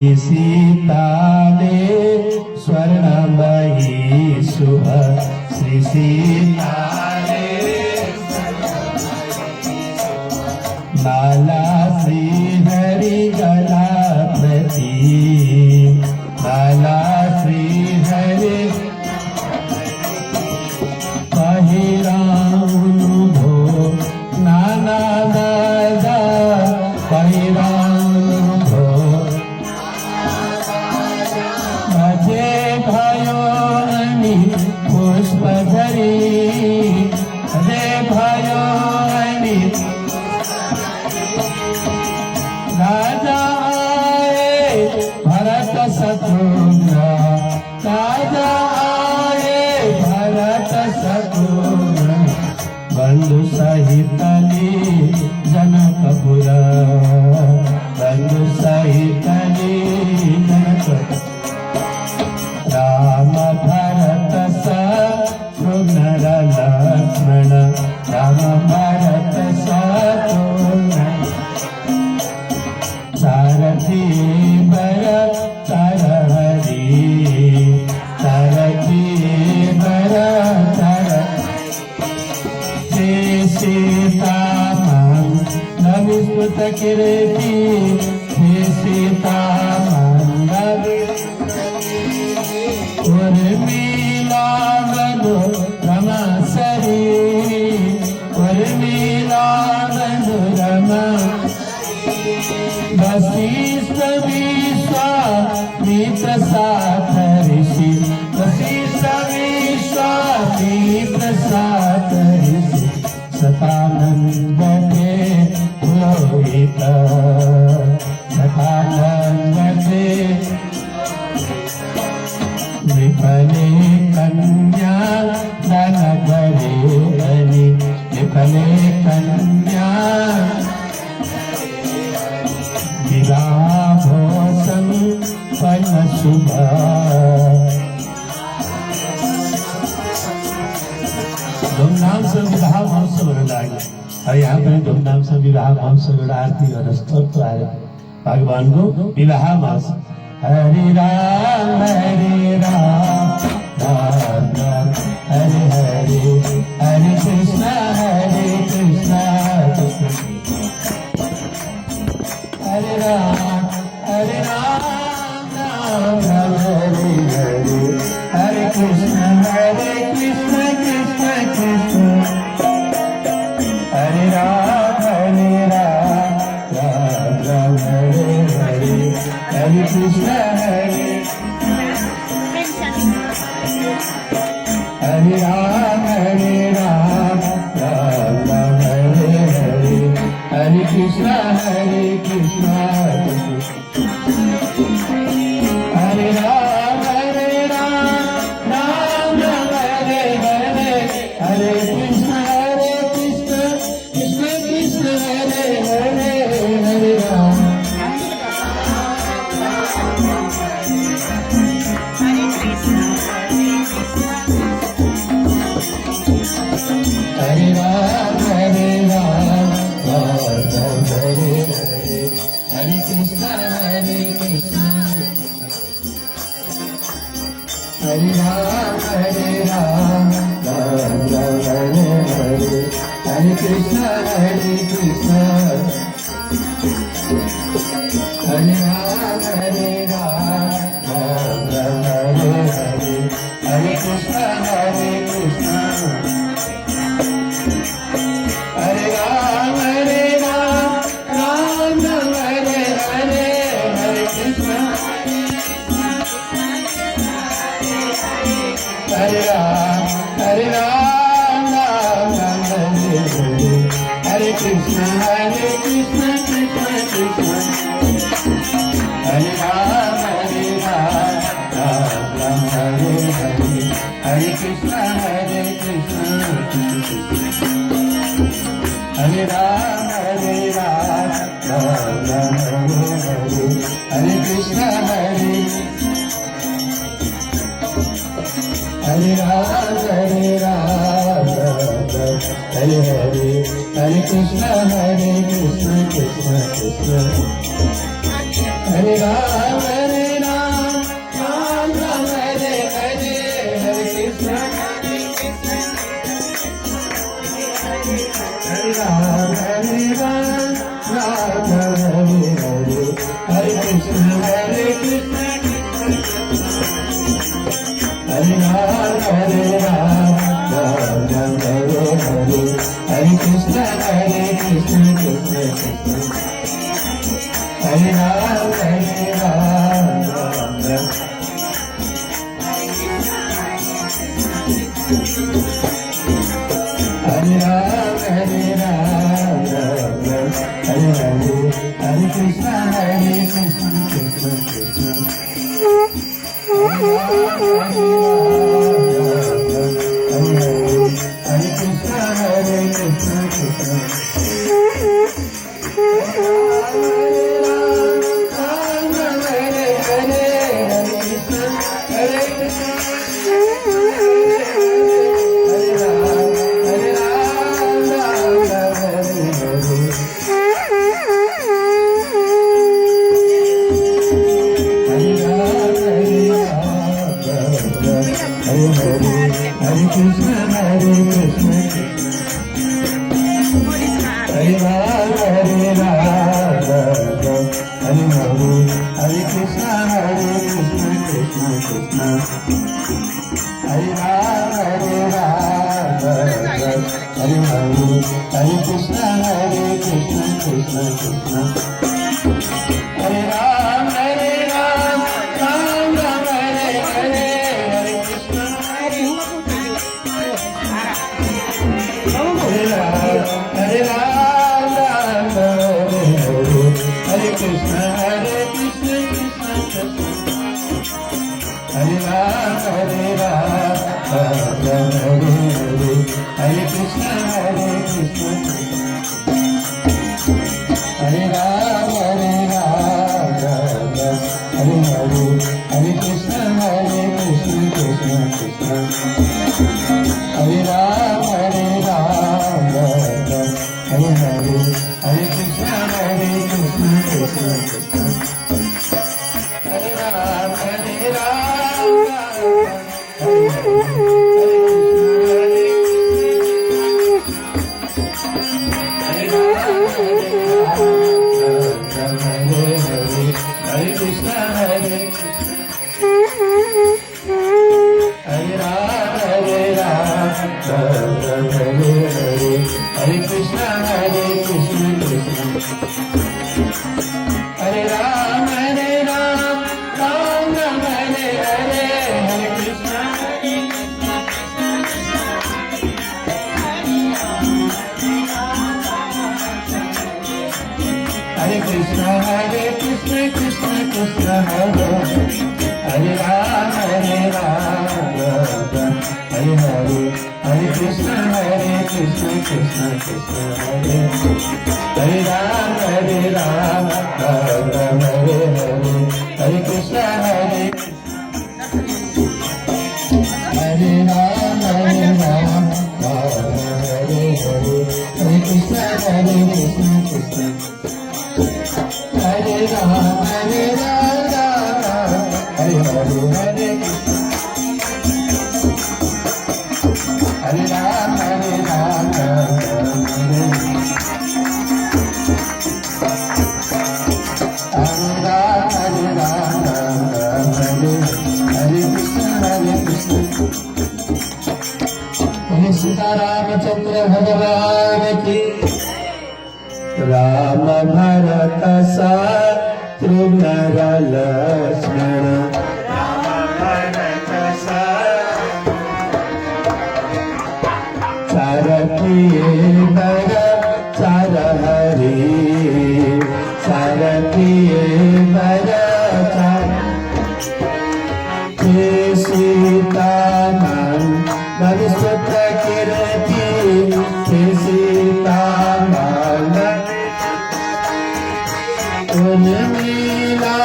सीताले स्वर्णमयी शुभ श्री सीताले माला श्री हरि गणापति माला श्री हरि पहिराउनुभो नाना दादा पहिराउनुभो माझे भयो आणि पुष्प धरी माझे भयो आणि राजा आए भरत शत्रुघ्न राजा आए भरत शत्रुघ्न बंधु सहितली जनकपुर बंधु सहितली जनकपुर राम भरत शत्रुघ्न लक्ष्मण राम भरत शत्रुघ्न सारथी बर तर हरी सारथी बर तर श्री सीतामान नविस्मृत किरीटी श्री सीतामान उर्मिला बंधु रमा सरी उर्मिला बंधु रमा वशिष्ठ विश्वामित्र साथ ऋषि वशिष्ठ विश्वामित्र साथ ऋषि सतानंद के पुरोहित सतानंद के विफले कन्या धनकरे बलि विफले कन्या विवाह संपन्न शुभ धूमधाम से विवाह महोत्सव हो रहा है और यहाँ पर धूमधाम से विवाह महोत्सव हो रहा आरती और स्तोत्र आ रहे भगवान को विवाह महोत्सव हरे राम राम राम हरे हरे हरे कृष्ण हरे राम राम राम हरे हरे हरे कृष्ण कृष्ण कृष्ण हरे राम राम राम हरे हरे हरे कृष्ण हरे राम राम राम हरे हरे हरे कृष्ण हरे राम राम राम हरे हरे हरे कृष्ण कृष्ण कृष्ण हरे हरे हरे राम हरे राम हरे हरे हरे कृष्ण हरे राम राम हरे हरे हरे कृष्ण हरे राम राम हरे हरे हरे कृष्ण हरे राम राम हरे हरे हरे कृष्ण हरे राम राम हरे हरे हरे कृष्ण कृष्ण कृष्ण हरे राम राम हरे हरे हरे कृष्ण हरे राम राम हरे हरे हरे कृष्ण हरे Ram Hare Hare Hare Krishna Krishna Krishna Hare Ram, Ram Ram, Hare Hare, Hare Krishna, Hare Ram, Ram Ram, Hare Krishna, Hare Krishna, Hare Ram, Ram Ram, Hare Krishna, Hare Krishna, Krishna Krishna, Hare Ram, Ram Ram. Hare Ram, Ram Ram, Hare Hare, Hare Krishna, Krishna Krishna, Hare Ram, Hare Krishna, Krishna Krishna, Ram Ram, Hare Hare, Hare Krishna, Hare Krishna, Hare Ram, Hare Ram, Ram Ram, Hare Hare. Hare Krishna, Hare Krishna, Hare Ram, Hare Ram, Hare Hare, Hare Krishna, Hare Krishna, Krishna Krishna, Hare Ram, Hare Ram, Hare Hare, Hare Krishna, Hare Krishna, Krishna Krishna, Hare Ram, Hare Ram, Ram Ram, Hare Hare, Hare Krishna, Hare Ram, Hare Ram, Ram Hare Hare, Hare Krishna, Krishna Krishna, Hare Ram, Hare Ram, Ram Hare Hare, Hare Krishna, Krishna, Hare Ram, Hare Ram, Hare Hare, Hare Krishna, Krishna Krishna, Hare Ram, Hare Ram, Hare Hare, Hare Krishna, Krishna Krishna, Hare Ram, Hare Ram, Hare Krishna, Hare Hare Ram, Hare Ram, Hare Hare, Hare Krishna, Krishna Krishna, Hare Ram, Hare Ram, Ram Ram, Hare Hare, Hare Krishna, Hare Krishna, Krishna Krishna, Hare Hare Ram, Hare Ram, Hare Hare, Hare Krishna, Krishna Krishna, Hare Hare Ram, Hare Ram, Ram Hare Hare, Hare Krishna, Hare Ram, Hare Ram, Ram Hare Hare, Hare Krishna, Krishna Krishna, Hare Ram, Hare Ram, Hare Hare, Hare Hare Ram, Hare Ram, Hare Sitaramchandra भगवान की राम भरत शत्रुघ्न लक्ष्मण राम भरत सारथिये बर चार हरि सारथिये बर सीता भविष्यत कीर्ति सीता उन मिला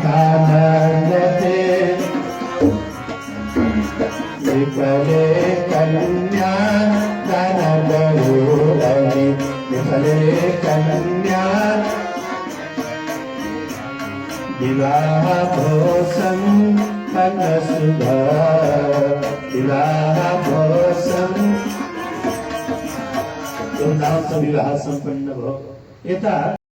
कानयते विफले कन्या दानगरुरनि विफले कन्या विवाह भोसं कनसुधा विवाह भोसं धूमधाम से विवाह संपन्न हो येतात